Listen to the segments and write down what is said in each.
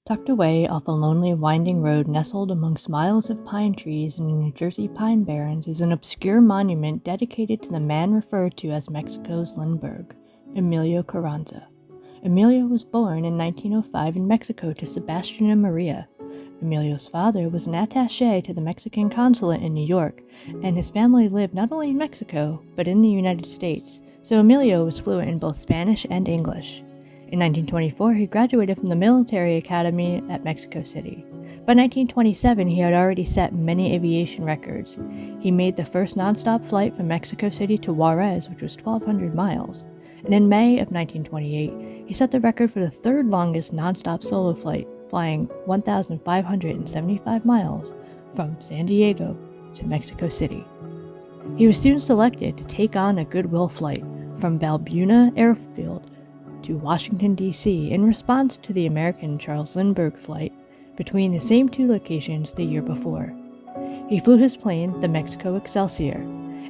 Tucked away off a lonely winding road nestled amongst miles of pine trees in the New Jersey Pine Barrens is an obscure monument dedicated to the man referred to as Mexico's Lindbergh, Emilio Carranza. Emilio was born in 1905 in Mexico to Sebastian and Maria. Emilio's father was an attaché to the Mexican consulate in New York, and his family lived not only in Mexico, but in the United States, so Emilio was fluent in both Spanish and English. In 1924, he graduated from the military academy at Mexico City. By 1927, he had already set many aviation records. He made the first nonstop flight from Mexico City to Juarez, which was 1,200 miles. And in May of 1928, he set the record for the third longest nonstop solo flight, flying 1,575 miles from San Diego to Mexico City. He was soon selected to take on a goodwill flight from Balbuna Airfield to Washington, D.C. in response to the American Charles Lindbergh flight between the same two locations the year before. He flew his plane, the Mexico Excelsior,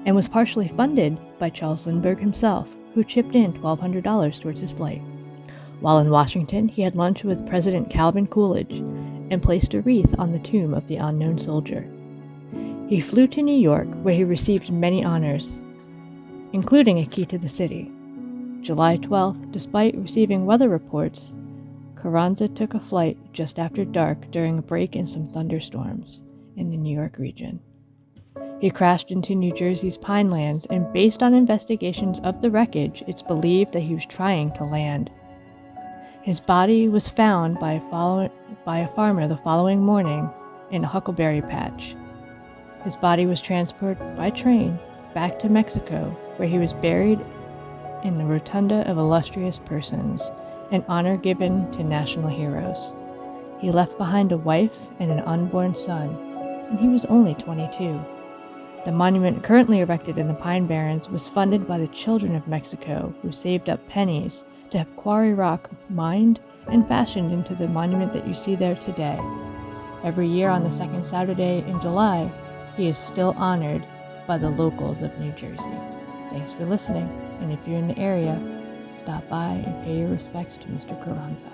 and was partially funded by Charles Lindbergh himself, who chipped in $1,200 towards his flight. While in Washington, he had lunch with President Calvin Coolidge and placed a wreath on the tomb of the unknown soldier. He flew to New York, where he received many honors, including a key to the city. July 12th, despite receiving weather reports, Carranza took a flight just after dark during a break in some thunderstorms in the New York region. He crashed into New Jersey's Pinelands, and based on investigations of the wreckage, it's believed that he was trying to land. His body was found by a farmer the following morning in a huckleberry patch. His body was transported by train back to Mexico, where he was buried in the Rotunda of Illustrious Persons, an honor given to national heroes. He left behind a wife and an unborn son, and he was only 22. The monument currently erected in the Pine Barrens was funded by the children of Mexico, who saved up pennies to have quarry rock mined and fashioned into the monument that you see there today. Every year on the second Saturday in July, he is still honored by the locals of New Jersey. Thanks for listening, and if you're in the area, stop by and pay your respects to Mr. Carranza.